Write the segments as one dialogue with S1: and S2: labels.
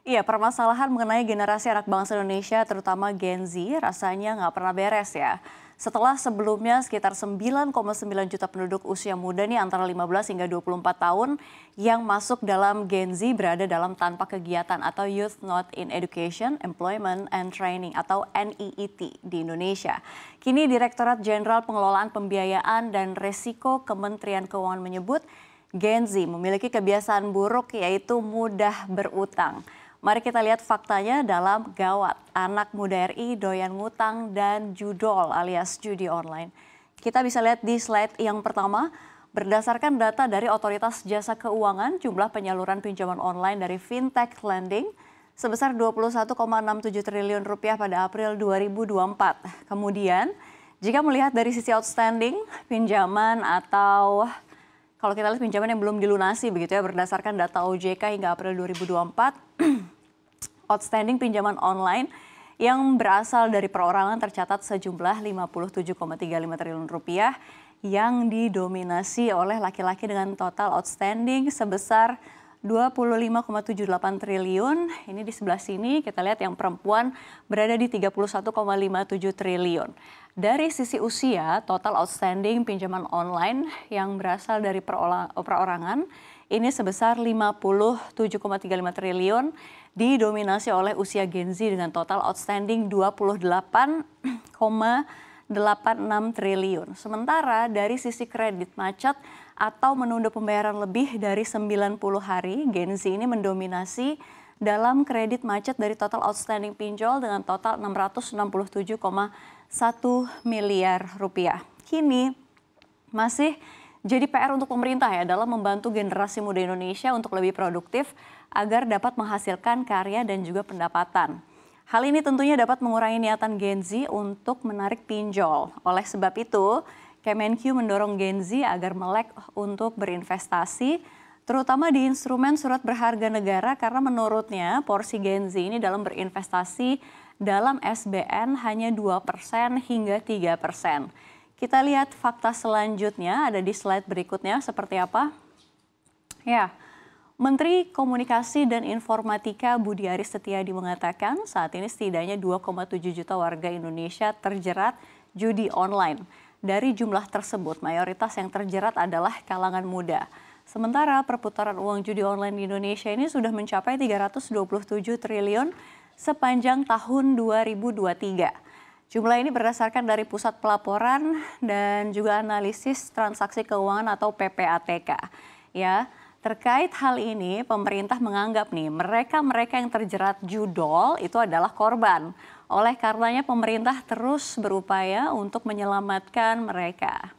S1: Iya, permasalahan mengenai generasi anak bangsa Indonesia, terutama Gen Z, rasanya nggak pernah beres ya. Setelah sebelumnya sekitar 9,9 juta penduduk usia muda nih antara 15 hingga 24 tahun yang masuk dalam Gen Z berada dalam tanpa kegiatan atau Youth Not in Education, Employment and Training atau NEET di Indonesia. Kini Direktorat Jenderal Pengelolaan Pembiayaan dan Resiko Kementerian Keuangan menyebut Gen Z memiliki kebiasaan buruk yaitu mudah berutang. Mari kita lihat faktanya dalam Gawat, anak muda RI doyan ngutang dan judol alias judi online. Kita bisa lihat di slide yang pertama, berdasarkan data dari Otoritas Jasa Keuangan, jumlah penyaluran pinjaman online dari fintech lending sebesar 21,67 triliun rupiah pada April 2024. Kemudian, jika melihat dari sisi outstanding, pinjaman atau kalau kita lihat pinjaman yang belum dilunasi begitu ya berdasarkan data OJK hingga April 2024, outstanding pinjaman online yang berasal dari perorangan tercatat sejumlah 57,35 triliun rupiah yang didominasi oleh laki-laki dengan total outstanding sebesar 25,78 triliun. Ini di sebelah sini kita lihat yang perempuan berada di 31,57 triliun. Dari sisi usia, total outstanding pinjaman online yang berasal dari perorangan ini sebesar 57,35 triliun, didominasi oleh usia Gen Z dengan total outstanding 28,86 triliun. Sementara dari sisi kredit macet atau menunda pembayaran lebih dari 90 hari, Gen Z ini mendominasi dalam kredit macet dari total outstanding pinjol dengan total 667,1 miliar rupiah. Kini masih jadi PR untuk pemerintah ya dalam membantu generasi muda Indonesia untuk lebih produktif agar dapat menghasilkan karya dan juga pendapatan. Hal ini tentunya dapat mengurangi niatan Gen Z untuk menarik pinjol. Oleh sebab itu, Kemenq mendorong Gen Z agar melek untuk berinvestasi, terutama di instrumen surat berharga negara karena menurutnya porsi Gen Z ini dalam berinvestasi dalam SBN hanya 2% hingga 3%. Kita lihat fakta selanjutnya ada di slide berikutnya seperti apa. Ya, Menteri Komunikasi dan Informatika Budi Aris Setiadi mengatakan saat ini setidaknya 2,7 juta warga Indonesia terjerat judi online. Dari jumlah tersebut, mayoritas yang terjerat adalah kalangan muda. Sementara perputaran uang judi online di Indonesia ini sudah mencapai 327 triliun sepanjang tahun 2023. Jumlah ini berdasarkan dari Pusat Pelaporan dan juga Analisis Transaksi Keuangan atau PPATK. Ya, terkait hal ini pemerintah menganggap nih mereka yang terjerat judol itu adalah korban. Oleh karenanya pemerintah terus berupaya untuk menyelamatkan mereka.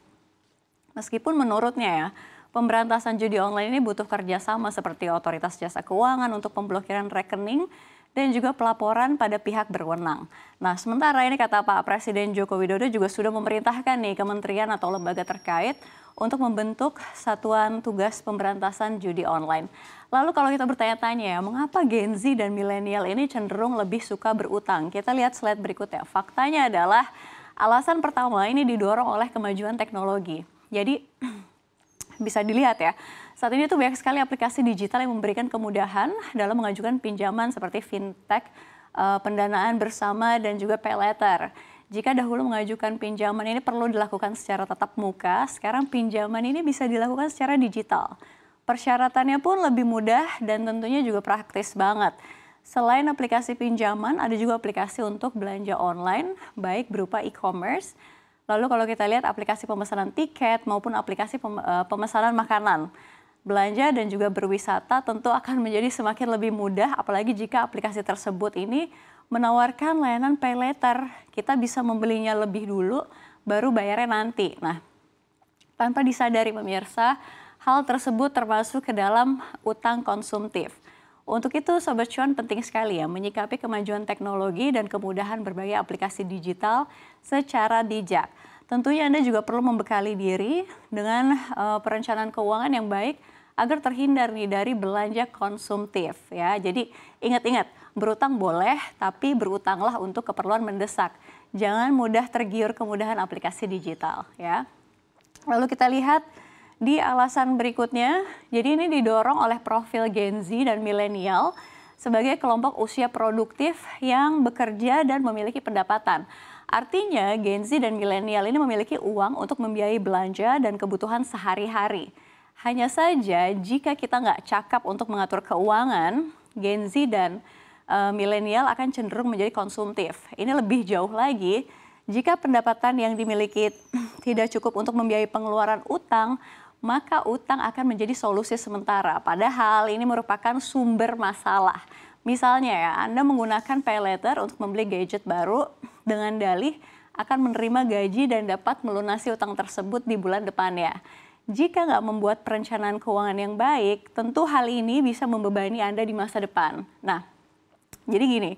S1: Meskipun menurutnya ya, pemberantasan judi online ini butuh kerjasama seperti Otoritas Jasa Keuangan untuk pemblokiran rekening dan juga pelaporan pada pihak berwenang. Nah, sementara ini kata Pak Presiden Joko Widodo juga sudah memerintahkan nih kementerian atau lembaga terkait untuk membentuk satuan tugas pemberantasan judi online. Lalu kalau kita bertanya-tanya ya, mengapa Gen Z dan milenial ini cenderung lebih suka berutang? Kita lihat slide berikutnya. Faktanya adalah alasan pertama ini didorong oleh kemajuan teknologi. Jadi bisa dilihat ya, saat ini tuh banyak sekali aplikasi digital yang memberikan kemudahan dalam mengajukan pinjaman seperti fintech, pendanaan bersama dan juga pay later. Jika dahulu mengajukan pinjaman ini perlu dilakukan secara tatap muka, sekarang pinjaman ini bisa dilakukan secara digital. Persyaratannya pun lebih mudah dan tentunya juga praktis banget. Selain aplikasi pinjaman, ada juga aplikasi untuk belanja online, baik berupa e-commerce. Lalu kalau kita lihat aplikasi pemesanan tiket maupun aplikasi pemesanan makanan, belanja dan juga berwisata tentu akan menjadi semakin lebih mudah, apalagi jika aplikasi tersebut ini menawarkan layanan pay later. Kita bisa membelinya lebih dulu, baru bayarnya nanti. Nah, tanpa disadari pemirsa, hal tersebut termasuk ke dalam utang konsumtif. Untuk itu Sobat Cuan penting sekali ya menyikapi kemajuan teknologi dan kemudahan berbagai aplikasi digital secara bijak. Tentunya Anda juga perlu membekali diri dengan perencanaan keuangan yang baik agar terhindar nih dari belanja konsumtif ya. Jadi ingat-ingat, berutang boleh tapi berutanglah untuk keperluan mendesak. Jangan mudah tergiur kemudahan aplikasi digital ya. Lalu kita lihat di alasan berikutnya, jadi ini didorong oleh profil Gen Z dan milenial sebagai kelompok usia produktif yang bekerja dan memiliki pendapatan. Artinya Gen Z dan milenial ini memiliki uang untuk membiayai belanja dan kebutuhan sehari-hari. Hanya saja jika kita nggak cakap untuk mengatur keuangan, Gen Z dan milenial akan cenderung menjadi konsumtif. Ini lebih jauh lagi, jika pendapatan yang dimiliki tidak cukup untuk membiayai pengeluaran utang, maka utang akan menjadi solusi sementara. Padahal ini merupakan sumber masalah. Misalnya ya, Anda menggunakan pay later untuk membeli gadget baru dengan dalih akan menerima gaji dan dapat melunasi utang tersebut di bulan depannya. Jika nggak membuat perencanaan keuangan yang baik, tentu hal ini bisa membebani Anda di masa depan. Nah, jadi gini,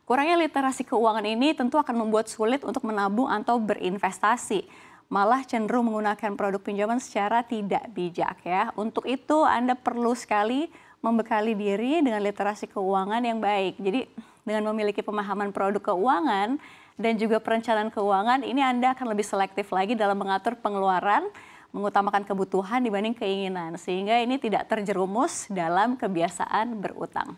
S1: kurangnya literasi keuangan ini tentu akan membuat sulit untuk menabung atau berinvestasi. Malah cenderung menggunakan produk pinjaman secara tidak bijak ya. Untuk itu Anda perlu sekali membekali diri dengan literasi keuangan yang baik. Jadi dengan memiliki pemahaman produk keuangan dan juga perencanaan keuangan, ini Anda akan lebih selektif lagi dalam mengatur pengeluaran, mengutamakan kebutuhan dibanding keinginan. Sehingga ini tidak terjerumus dalam kebiasaan berutang.